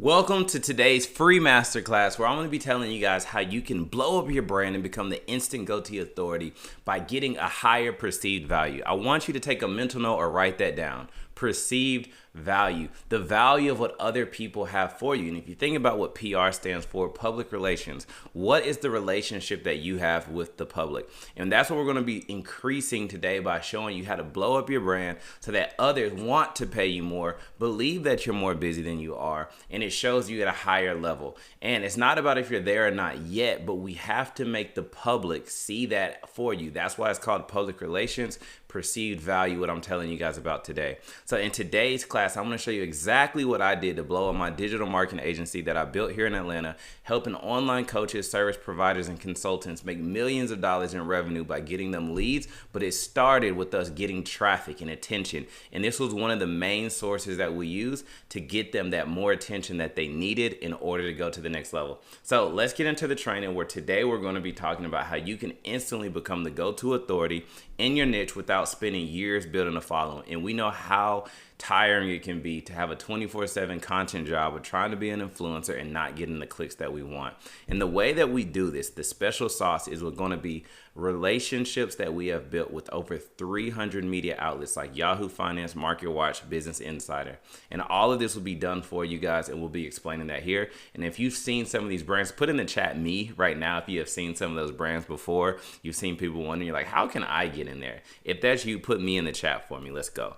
Welcome to today's free masterclass where I'm going to be telling you guys how you can blow up your brand and become the instant go-to authority by getting a higher perceived value. I want you to take a mental note or write that down. Perceived value, the value of what other people have for you. And if you think about what PR stands for, public relations, what is the relationship that you have with the public? And that's what we're going to be increasing today by showing you how to blow up your brand so that others want to pay you more, believe that you're more busy than you are, and it shows you at a higher level. And it's not about if you're there or not yet, but we have to make the public see that for you. That's why it's called public relations, perceived value, what I'm telling you guys about today. So in today's class, I'm going to show you exactly what I did to blow up my digital marketing agency that I built here in Atlanta, helping online coaches, service providers, and consultants make millions of dollars in revenue by getting them leads. But it started with us getting traffic and attention. And this was one of the main sources that we used to get them that more attention that they needed in order to go to the next level. So let's get into the training where today we're going to be talking about how you can instantly become the go-to authority in your niche without spending years building a following. And we know how tiring it can be to have a 24/7 content job of trying to be an influencer and not getting the clicks that we want. And the way that we do this, the special sauce, is we're going to be relationships that we have built with over 300 media outlets like Yahoo Finance, MarketWatch, Business Insider. And all of this will be done for you guys, and we'll be explaining that here. And if you've seen some of these brands, put in the chat me right now if you have seen some of those brands before. You've seen people wondering, you're like, how can I get in there? If that's you, put me in the chat for me. Let's go.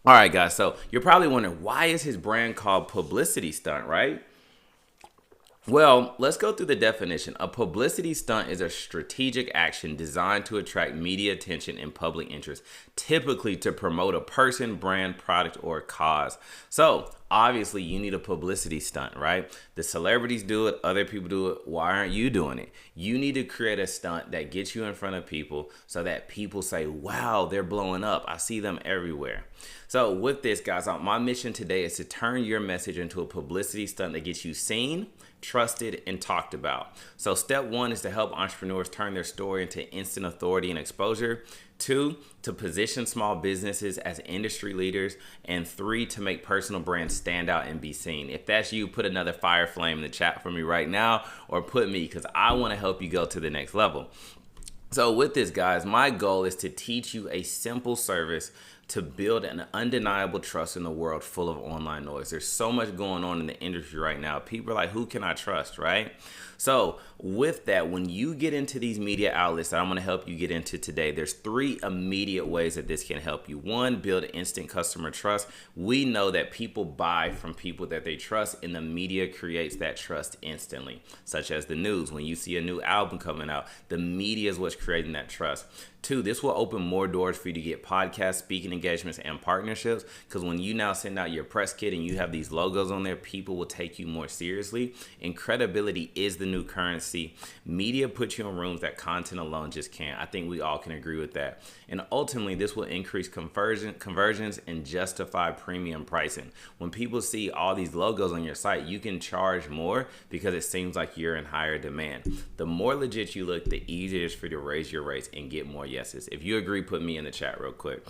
All right, guys, so you're probably wondering, why is his brand called Publicity Stunt, right? Well, let's go through the definition. A publicity stunt is a strategic action designed to attract media attention and public interest, typically to promote a person, brand, product, or cause. So obviously you need a publicity stunt, right? The celebrities do it, other people do it. Why aren't you doing it? You need to create a stunt that gets you in front of people so that people say, wow, they're blowing up. I see them everywhere. So with this, guys, my mission today is to turn your message into a publicity stunt that gets you seen, trusted, and talked about. So step one is to help entrepreneurs turn their story into instant authority and exposure. 2, to position small businesses as industry leaders. And 3, to make personal brands stand out and be seen. If that's you, put another fire flame in the chat for me right now, or put me, because I want to help you go to the next level. So with this, guys, my goal is to teach you a simple service to build an undeniable trust in a world full of online noise. There's so much going on in the industry right now. People are like, who can I trust, right? So with that, when you get into these media outlets that I'm going to help you get into today, there's 3 immediate ways that this can help you. 1, build instant customer trust. We know that people buy from people that they trust, and the media creates that trust instantly, such as the news. When you see a new album coming out, the media is what's creating that trust. 2, this will open more doors for you to get podcasts, speaking engagements, and partnerships, because when you now send out your press kit and you have these logos on there, people will take you more seriously, and credibility is the new currency. Media puts you in rooms that content alone just can't. I think we all can agree with that. And ultimately, this will increase conversions and justify premium pricing. When people see all these logos on your site, you can charge more because it seems like you're in higher demand. The more legit you look, the easier it is for you to raise your rates and get more yeses. If you agree, put me in the chat real quick.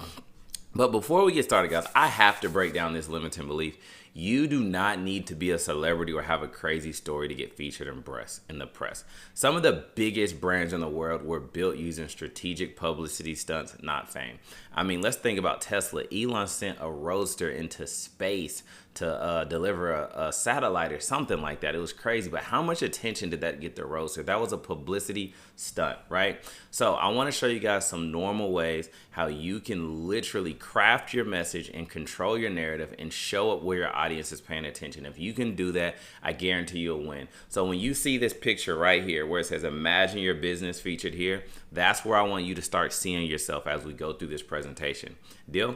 But before we get started, guys, I have to break down this limiting belief. You do not need to be a celebrity or have a crazy story to get featured in the press. Some of the biggest brands in the world were built using strategic publicity stunts, not fame. I mean, let's think about Tesla. Elon sent a roadster into space to deliver a satellite or something like that. It was crazy, but how much attention did that get the roadster? That was a publicity stunt, right? So I want to show you guys some normal ways how you can literally craft your message and control your narrative and show up where your audience is paying attention. If you can do that, I guarantee you'll win. So when you see this picture right here where it says imagine your business featured here, that's where I want you to start seeing yourself as we go through this presentation. Deal?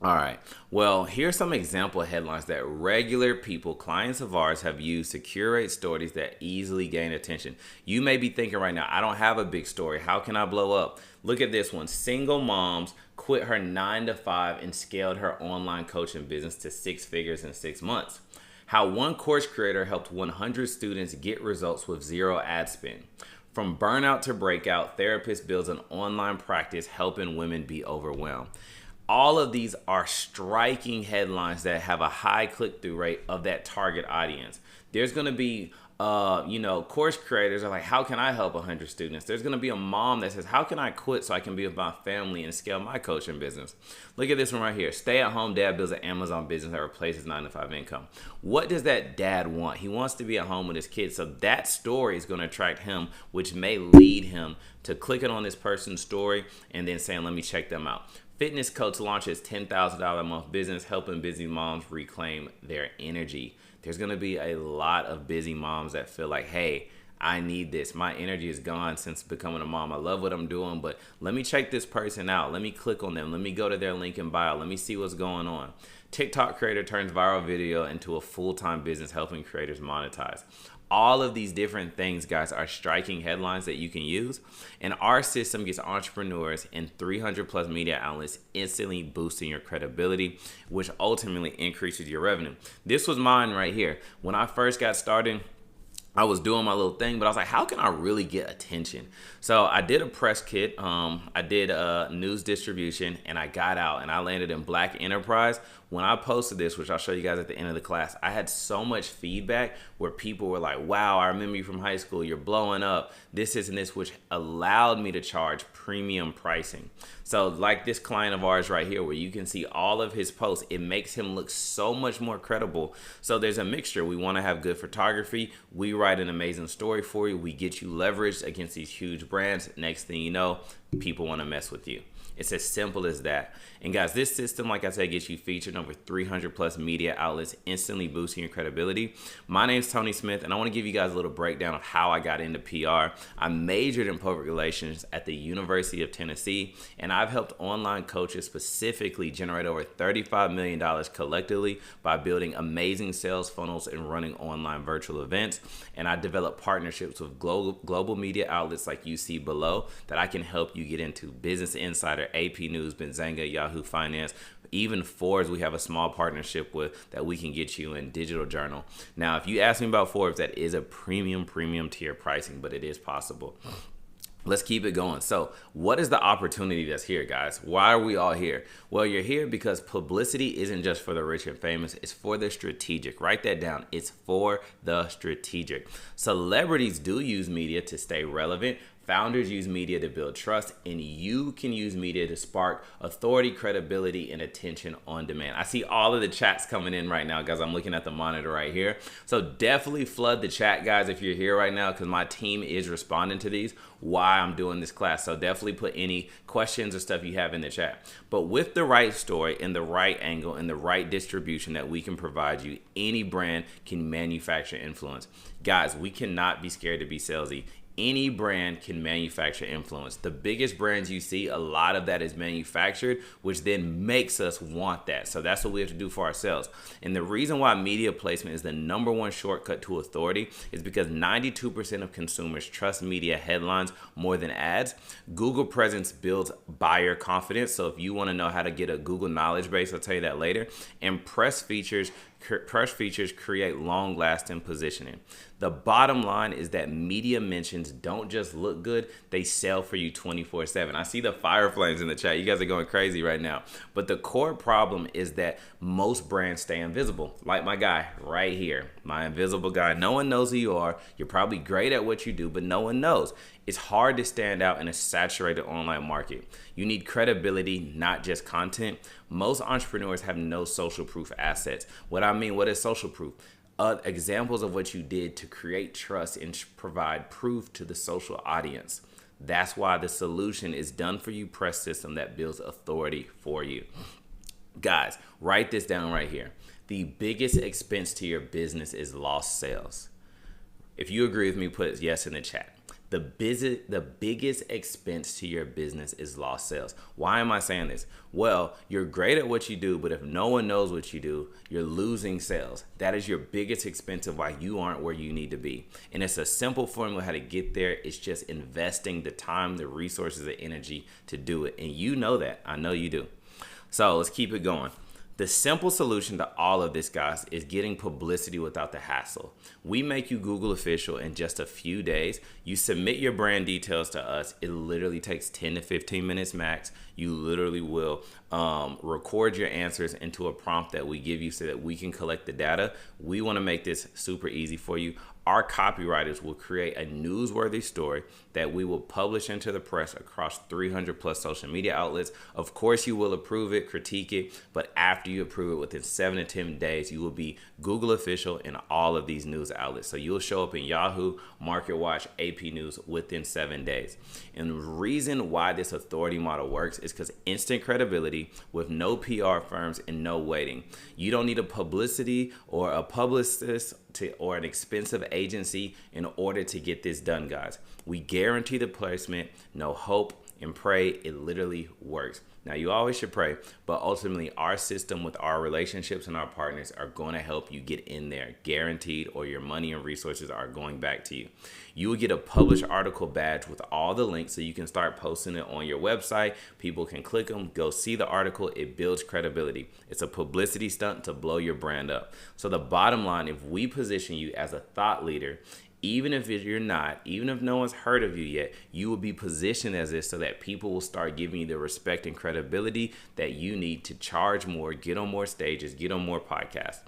All right. Well, here's some example headlines that regular people, clients of ours, have used to curate stories that easily gain attention. You may be thinking right now, I don't have a big story. How can I blow up? Look at this one. Single moms quit her 9-to-5 and scaled her online coaching business to 6 figures in 6 months. How one course creator helped 100 students get results with 0 ad spend. From burnout to breakout, therapist builds an online practice helping women be overwhelmed. All of these are striking headlines that have a high click-through rate of that target audience. There's going to be course creators are like, how can I help 100 students? There's going to be a mom that says, how can I quit so I can be with my family and scale my coaching business? Look at this one right here. Stay-at-home dad builds an Amazon business that replaces 9-to-5 income. What does that dad want? He wants to be at home with his kids. So that story is going to attract him, which may lead him to clicking on this person's story and then saying, let me check them out. Fitness coach launches $10,000 a month business, helping busy moms reclaim their energy. There's going to be a lot of busy moms that feel like, hey, I need this. My energy is gone since becoming a mom. I love what I'm doing, but let me check this person out. Let me click on them. Let me go to their link in bio. Let me see what's going on. TikTok creator turns viral video into a full-time business, helping creators monetize. All of these different things, guys, are striking headlines that you can use. And our system gets entrepreneurs and 300 plus media outlets instantly boosting your credibility, which ultimately increases your revenue. This was mine right here. When I first got started, I was doing my little thing, but I was like, how can I really get attention? So I did a press kit. I did a news distribution, and I got out and I landed in Black Enterprise. When I posted this, which I'll show you guys at the end of the class, I had so much feedback where people were like, wow, I remember you from high school. You're blowing up. This and this, which allowed me to charge premium pricing. So like this client of ours right here, where you can see all of his posts, it makes him look so much more credible. So there's a mixture. We want to have good photography. We write an amazing story for you. We get you leveraged against these huge brands. Next thing you know, people want to mess with you. It's as simple as that. And guys, this system, like I said, gets you featured over 300 plus media outlets, instantly boosting your credibility. My name's Tony Smith, and I want to give you guys a little breakdown of how I got into PR. I majored in public relations at the University of Tennessee, and I've helped online coaches specifically generate over $35 million collectively by building amazing sales funnels and running online virtual events. And I developed partnerships with global media outlets like you see below that I can help you get into. Business Insider, AP News, Benzanga, Yahoo Finance, even Forbes we have a small partnership with that we can get you in Digital Journal. Now, if you ask me about Forbes, that is a premium tier pricing, but it is possible. Let's keep it going. So what is the opportunity that's here, guys? Why are we all here? Well, you're here because publicity isn't just for the rich and famous. It's for the strategic. Write that down. It's for the strategic. Celebrities do use media to stay relevant. Founders use media to build trust, and you can use media to spark authority, credibility, and attention on demand. I see all of the chats coming in right now, guys. I'm looking at the monitor right here. So definitely flood the chat, guys, if you're here right now, because my team is responding to these while I'm doing this class. So definitely put any questions or stuff you have in the chat. But with the right story and the right angle and the right distribution that we can provide you, any brand can manufacture influence. Guys, we cannot be scared to be salesy. Any brand can manufacture influence. The biggest brands you see, a lot of that is manufactured, which then makes us want that. So that's what we have to do for ourselves. And the reason why media placement is the #1 shortcut to authority is because 92% of consumers trust media headlines more than ads. Google presence builds buyer confidence. So if you want to know how to get a Google knowledge base, I'll tell you that later. And press features create long-lasting positioning. The bottom line is that media mentions don't just look good, they sell for you 24/7. I see the fire flames in the chat. You guys are going crazy right now. But the core problem is that most brands stay invisible. Like my guy right here, my invisible guy. No one knows who you are. You're probably great at what you do, but no one knows. It's hard to stand out in a saturated online market. You need credibility, not just content. Most entrepreneurs have no social proof assets. What is social proof? Examples of what you did to create trust and provide proof to the social audience. That's why the solution is done for you press system that builds authority for you. Guys, write this down right here. The biggest expense to your business is lost sales. If you agree with me, put yes in the chat. The biggest expense to your business is lost sales. Why am I saying this? Well, you're great at what you do, but if no one knows what you do, you're losing sales. That is your biggest expense of why you aren't where you need to be. And it's a simple formula how to get there. It's just investing the time, the resources, the energy to do it. And you know that. I know you do. So let's keep it going. The simple solution to all of this, guys, is getting publicity without the hassle. We make you Google official in just a few days. You submit your brand details to us. It literally takes 10 to 15 minutes max. You literally will record your answers into a prompt that we give you so that we can collect the data. We want to make this super easy for you. Our copywriters will create a newsworthy story that we will publish into the press across 300 plus social media outlets. Of course, you will approve it, critique it, but after you approve it, within 7 to 10 days, you will be Google official in all of these news outlets. So you'll show up in Yahoo, MarketWatch, AP News within 7 days. And the reason why this authority model works is because instant credibility with no PR firms and no waiting. You don't need a publicity or a publicist or an expensive agency in order to get this done, guys. We guarantee the placement, no hope and pray. It literally works. Now, you always should pray, but ultimately our system with our relationships and our partners are going to help you get in there, guaranteed, or your money and resources are going back to you. You will get a published article badge with all the links so you can start posting it on your website. People can click them, go see the article. It builds credibility. It's a publicity stunt to blow your brand up. So the bottom line, if we position you as a thought leader, even if you're not, even if no one's heard of you yet, you will be positioned as this so that people will start giving you the respect and credibility that you need to charge more, get on more stages, get on more podcasts.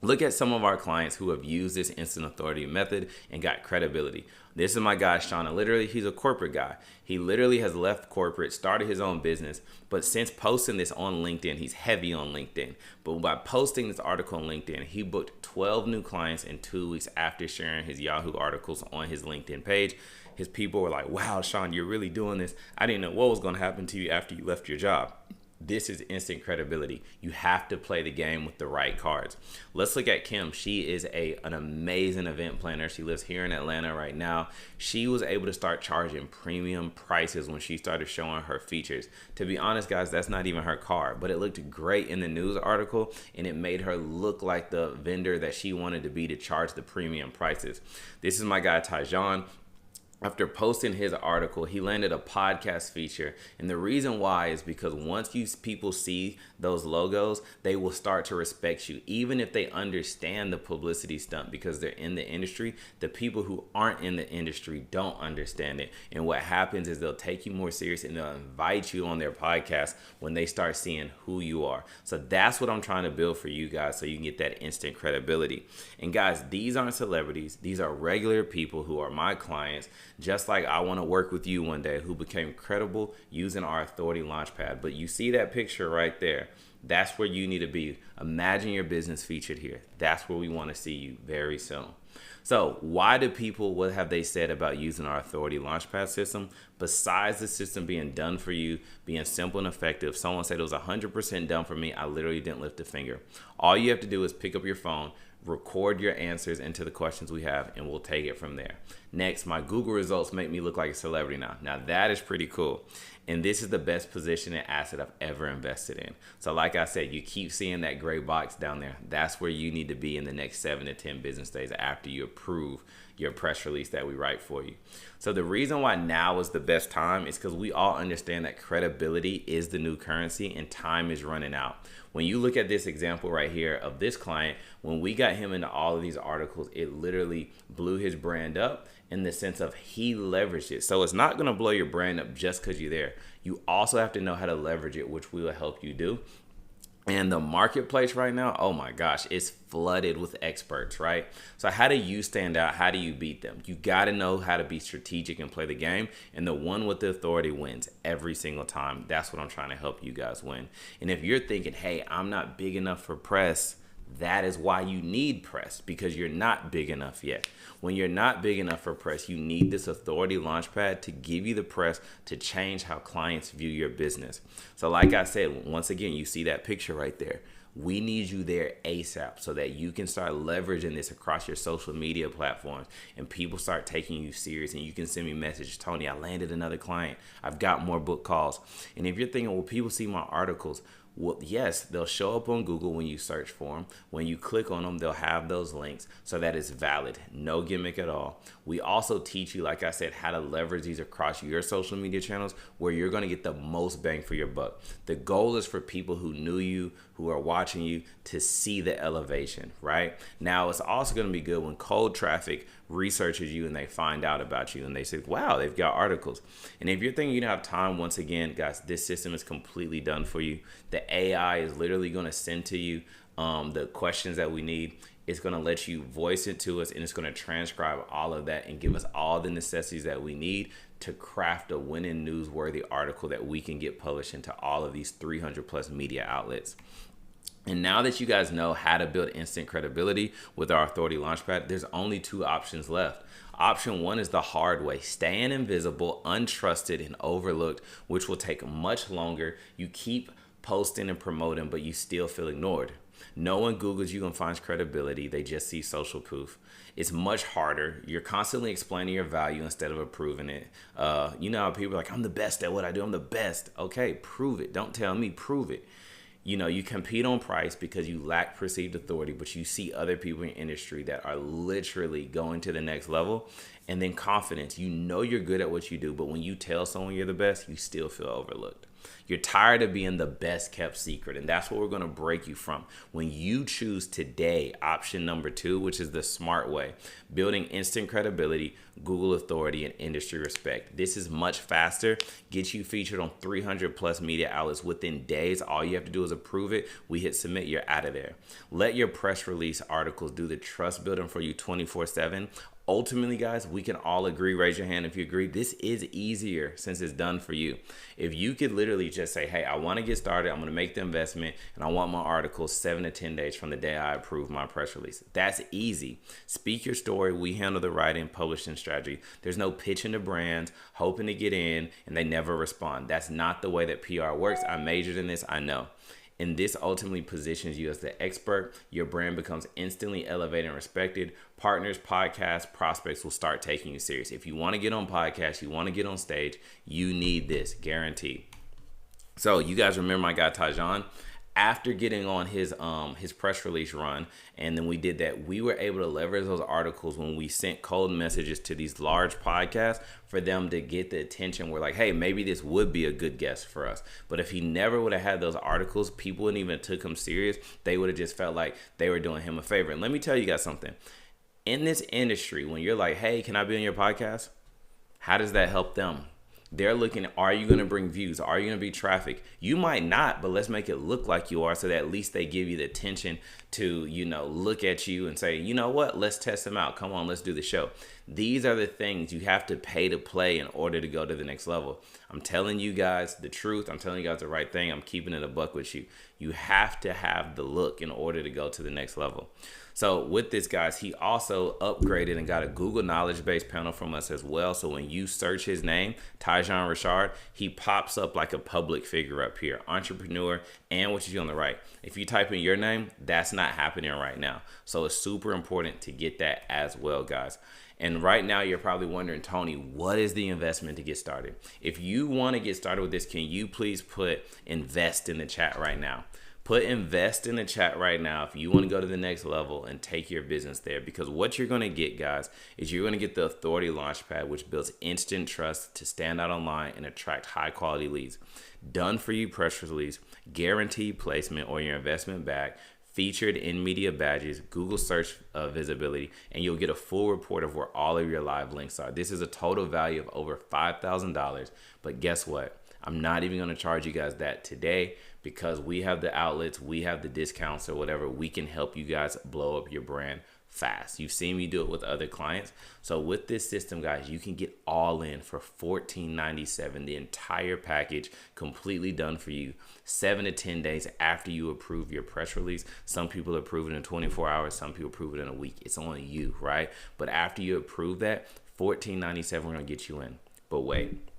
Look at some of our clients who have used this instant authority method and got credibility. This is my guy, Sean. Literally, he's a corporate guy. He literally has left corporate, started his own business. But since posting this on LinkedIn, he's heavy on LinkedIn. But by posting this article on LinkedIn, he booked 12 new clients in 2 weeks after sharing his Yahoo articles on his LinkedIn page. His people were like, wow, Sean, you're really doing this. I didn't know what was going to happen to you after you left your job. This is instant credibility. You have to play the game with the right cards. Let's look at Kim. She is an amazing event planner. She lives here in Atlanta right now. She was able to start charging premium prices when she started showing her features. To be honest, guys, that's not even her car, but it looked great in the news article and it made her look like the vendor that she wanted to be to charge the premium prices. This is my guy, Tyjon. After posting his article, he landed a podcast feature. And the reason why is because once people see those logos, they will start to respect you. Even if they understand the publicity stunt because they're in the industry, the people who aren't in the industry don't understand it. And what happens is they'll take you more serious and they'll invite you on their podcast when they start seeing who you are. So that's what I'm trying to build for you guys so you can get that instant credibility. And guys, these aren't celebrities. These are regular people who are my clients. Just like I want to work with you one day, who became credible using our authority launchpad. But you see that picture right there. That's where you need to be. Imagine your business featured here. That's where we want to see you very soon. So what have they said about using our authority launchpad system? Besides the system being done for you, being simple and effective, someone said it was 100% done for me. I literally didn't lift a finger. All you have to do is pick up your phone, record your answers into the questions we have, and we'll take it from there. Next, my Google results make me look like a celebrity now. Now that is pretty cool. And this is the best position and asset I've ever invested in. So like I said, you keep seeing that gray box down there. That's where you need to be in the next 7 to 10 business days after you approve your press release that we write for you. So the reason why now is the best time is because we all understand that credibility is the new currency and time is running out. When you look at this example right here of this client, when we got him into all of these articles, it literally blew his brand up in the sense of he leveraged it. So it's not going to blow your brand up just because you're there. You also have to know how to leverage it, which we will help you do. And the marketplace right now, oh my gosh, it's flooded with experts, right? So how do you stand out? How do you beat them? You got to know how to be strategic and play the game. And the one with the authority wins every single time. That's what I'm trying to help you guys win. And if you're thinking, hey, I'm not big enough for press, that is why you need press, because you're not big enough yet. When you're not big enough for press, you need this authority launchpad to give you the press to change how clients view your business. So like I said, once again, you see that picture right there. We need you there ASAP so that you can start leveraging this across your social media platforms and people start taking you serious, and you can send me a message, Tony, I landed another client. I've got more book calls. And if you're thinking, well, people see my articles, Well, yes, they'll show up on Google when you search for them. When you click on them, they'll have those links, so that is valid. No gimmick at all. We also teach you, like I said, how to leverage these across your social media channels where you're going to get the most bang for your buck. The goal is for people who knew you, who are watching you, to see the elevation, right? Now, it's also going to be good when cold traffic researches you and they find out about you and they say, wow, they've got articles. And if you're thinking you don't have time, once again, guys, this system is completely done for you. The AI is literally going to send to you the questions that we need. It's going to let you voice it to us, and it's going to transcribe all of that and give us all the necessities that we need to craft a winning newsworthy article that we can get published into all of these 300 plus media outlets. And now that you guys know how to build instant credibility with our Authority Launchpad, there's only two options left. Option one is the hard way, staying invisible, untrusted, and overlooked, which will take much longer. You keep posting and promoting, but you still feel ignored. No one Googles you and finds credibility. They just see social proof. It's much harder. You're constantly explaining your value instead of approving it. You know how people are like, I'm the best at what I do. I'm the best. Okay, prove it. Don't tell me, prove it. You know, you compete on price because you lack perceived authority, but you see other people in the industry that are literally going to the next level. And then confidence. You know you're good at what you do, but when you tell someone you're the best, you still feel overlooked. You're tired of being the best kept secret, and that's what we're going to break you from. When you choose today, option number 2, which is the smart way, building instant credibility, Google authority, and industry respect. This is much faster, gets you featured on 300 plus media outlets within days. All you have to do is approve it. We hit submit, you're out of there. Let your press release articles do the trust building for you 24/7. Ultimately, guys, we can all agree, raise your hand if you agree, this is easier since it's done for you. If you could literally just say, hey, I want to get started, I'm going to make the investment, and I want my articles 7 to 10 days from the day I approve my press release. That's easy. Speak your story. We handle the writing, publishing strategy. There's no pitching to brands, hoping to get in, and they never respond. That's not the way that PR works. I majored in this, I know. And this ultimately positions you as the expert. Your brand becomes instantly elevated and respected. Partners, podcasts, prospects will start taking you serious. If you want to get on podcasts, you want to get on stage, you need this, guaranteed. So you guys remember my guy Tajan? After getting on his press release run, and then we did that, we were able to leverage those articles when we sent cold messages to these large podcasts for them to get the attention. We're like, hey, maybe this would be a good guest for us. But if he never would have had those articles, people wouldn't even took him serious. They would have just felt like they were doing him a favor. And let me tell you guys something. In this industry, when you're like, hey, can I be on your podcast? How does that help them? They're looking, are you going to bring views? Are you going to be traffic? You might not, but let's make it look like you are so that at least they give you the attention to, look at you and say, you know what, let's test them out. Come on, let's do the show. These are the things you have to pay to play in order to go to the next level. I'm telling you guys the truth. I'm telling you guys the right thing. I'm keeping it a buck with you. You have to have the look in order to go to the next level. So with this, guys, he also upgraded and got a Google knowledge base panel from us as well. So when you search his name, Tajan Richard, he pops up like a public figure up here, entrepreneur, and what you see on the right. If you type in your name, that's not happening right now. So it's super important to get that as well, guys. And right now, you're probably wondering, Tony, what is the investment to get started? If you want to get started with this, can you please put invest in the chat right now? Put invest in the chat right now if you want to go to the next level and take your business there. Because what you're going to get, guys, is you're going to get the Authority Launchpad, which builds instant trust to stand out online and attract high quality leads. Done for you press release, guaranteed placement or your investment back, featured in media badges, Google search visibility, and you'll get a full report of where all of your live links are. This is a total value of over $5,000. But guess what? I'm not even going to charge you guys that today because we have the outlets, we have the discounts or whatever. We can help you guys blow up your brand fast. You've seen me do it with other clients. So with this system, guys, you can get all in for $14.97, the entire package completely done for you. 7 to 10 days after you approve your press release. Some people approve it in 24 hours. Some people approve it in a week. It's on you, right? But after you approve that, $14.97, we're going to get you in. But wait,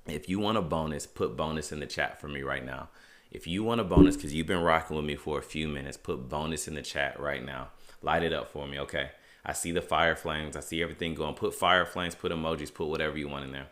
if you want a bonus, put bonus in the chat for me right now. If you want a bonus, because you've been rocking with me for a few minutes, put bonus in the chat right now. Light it up for me, okay? I see the fire flames. I see everything going. Put fire flames, put emojis, put whatever you want in there.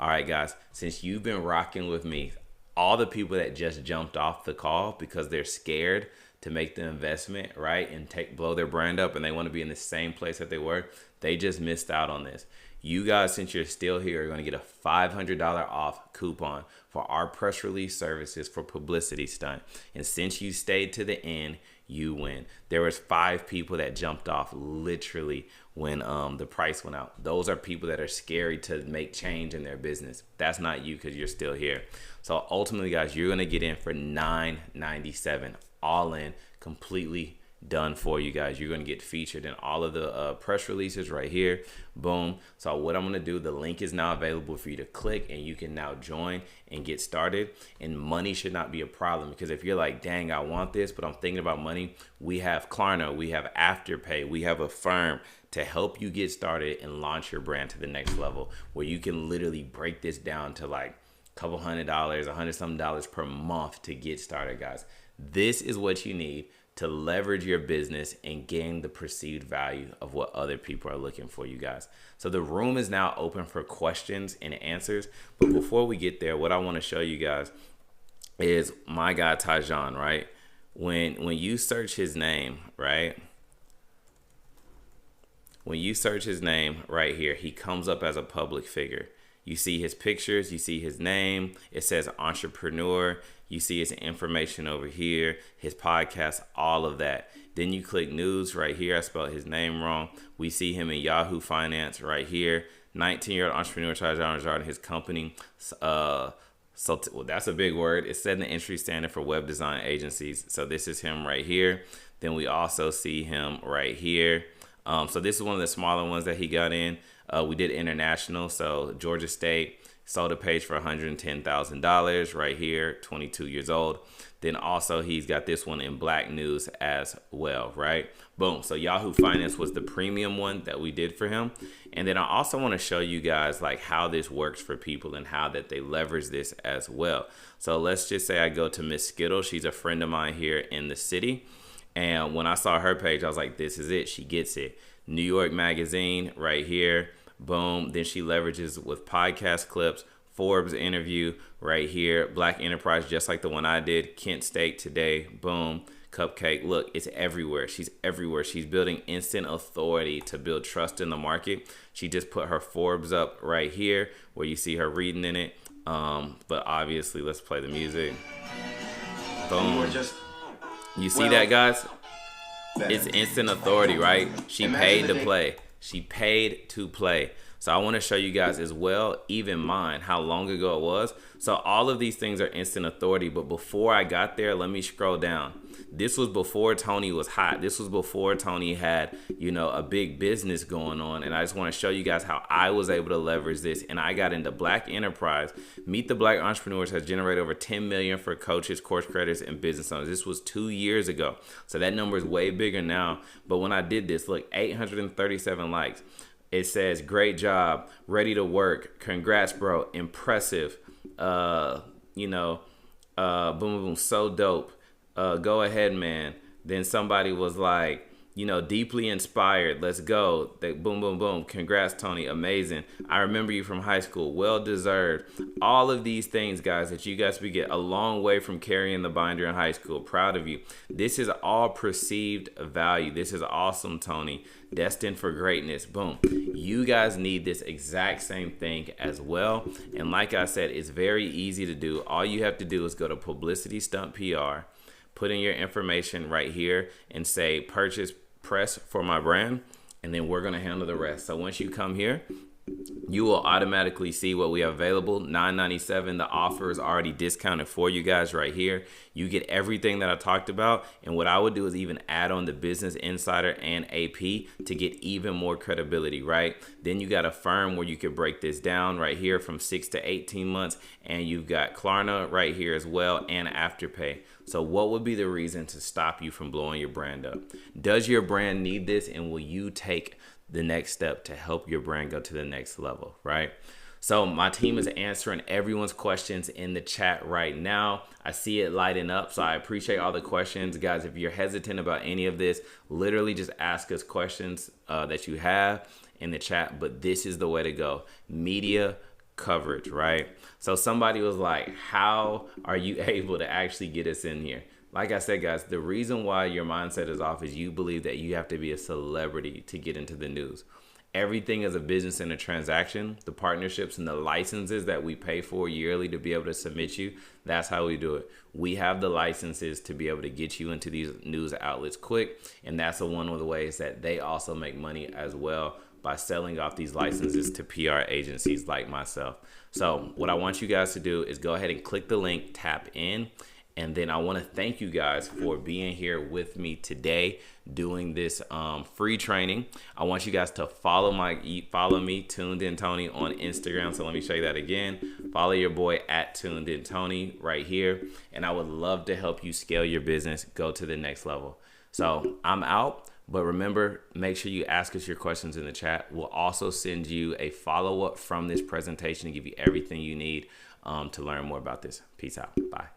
All right, guys, since you've been rocking with me all the people that just jumped off the call because they're scared to make the investment, right, and blow their brand up, and they want to be in the same place that they were, they just missed out on this. You guys, since you're still here, are going to get a $500 off coupon for our press release services for publicity stunt. And since you stayed to the end, you win. There was 5 people that jumped off literally when the price went out. Those are people that are scary to make change in their business. That's not you because you're still here. So ultimately, guys, you're going to get in for $997 all in, completely done for you guys. You're going to get featured in all of the press releases right here. Boom. So what I'm going to do, the link is now available for you to click, and you can now join and get started. And money should not be a problem, because if you're like, dang, I want this, but I'm thinking about money, we have Klarna, we have Afterpay, we have a firm to help you get started and launch your brand to the next level, where you can literally break this down to like a couple $100, $100-something per month to get started, guys. This is what you need to leverage your business and gain the perceived value of what other people are looking for, you guys. So the room is now open for questions and answers. But before we get there, what I want to show you guys is my guy Tajon, right? When you search his name, right? When you search his name right here, he comes up as a public figure. You see his pictures, you see his name, it says entrepreneur, you see his information over here, his podcast, all of that. Then you click news right here. I spelled his name wrong. We see him in Yahoo Finance right here. 19-year-old entrepreneur Tajon Jardin, his company. Well, that's a big word. It's setting the industry standard for web design agencies. So this is him right here. Then we also see him right here. So this is one of the smaller ones that he got in. We did international. So Georgia State sold a page for $110,000 right here, 22 years old. Then also he's got this one in Black News as well, right? Boom. So Yahoo Finance was the premium one that we did for him. And then I also want to show you guys like how this works for people and how that they leverage this as well. So let's just say I go to Miss Skittle. She's a friend of mine here in the city. And when I saw her page, I was like, this is it. She gets it. New York Magazine right here. Boom. Then she leverages with podcast clips, Forbes interview right here, Black Enterprise, just like the one I did, Kent State Today, boom, Cupcake. Look, it's everywhere. She's everywhere. She's building instant authority to build trust in the market. She just put her Forbes up right here where you see her reading in it. But obviously, let's play the music. Boom. You see that, guys? It's instant authority, right? She paid to play. She paid to play. So I want to show you guys as well, even mine, how long ago it was. So all of these things are instant authority. But before I got there, let me scroll down. This was before Tony was hot. This was before Tony had, you know, a big business going on. And I just want to show you guys how I was able to leverage this. And I got into Black Enterprise. Meet the Black Entrepreneurs has generated over 10 million for coaches, course creators, and business owners. This was 2 years ago. So that number is way bigger now. But when I did this, look, 837 likes. It says, great job, ready to work. Congrats, bro. Impressive. Boom, boom, boom. So dope. Go ahead, man. Then somebody was like, you know, deeply inspired. Let's go. They, boom, boom, boom. Congrats, Tony. Amazing. I remember you from high school. Well deserved. All of these things, guys, that you guys would get a long way from carrying the binder in high school. Proud of you. This is all perceived value. This is awesome, Tony. Destined for greatness. Boom. You guys need this exact same thing as well. And like I said, it's very easy to do. All you have to do is go to Publicity Stunt PR, put in your information right here and say purchase press for my brand, and then we're going to handle the rest. So once you come here, you will automatically see what we have available. $997. The offer is already discounted for you guys right here. You get everything that I talked about. And what I would do is even add on the Business Insider and AP to get even more credibility, right? Then you got a firm where you could break this down right here from 6 to 18 months. And you've got Klarna right here as well, and Afterpay. So what would be the reason to stop you from blowing your brand up? Does your brand need this, and will you take the next step to help your brand go to the next level, right? So my team is answering everyone's questions in the chat right now. I see it lighting up, so I appreciate all the questions. Guys, if you're hesitant about any of this, literally just ask us questions that you have in the chat, but this is the way to go. Media, coverage, right? So somebody was like, how are you able to actually get us in here? Like I said, guys, the reason why your mindset is off is you believe that you have to be a celebrity to get into the news. Everything is a business and a transaction. The partnerships and the licenses that we pay for yearly to be able to submit you, that's how we do it. We have the licenses to be able to get you into these news outlets quick. And that's one of the ways that they also make money as well, by selling off these licenses to PR agencies like myself. So what I want you guys to do is go ahead and click the link, tap in. And then I want to thank you guys for being here with me today doing this free training. I want you guys to follow me, Tuned In Tony, on Instagram. So let me show you that again. Follow your boy at Tuned In Tony right here. And I would love to help you scale your business, go to the next level. So I'm out. But remember, make sure you ask us your questions in the chat. We'll also send you a follow-up from this presentation to give you everything you need to learn more about this. Peace out. Bye.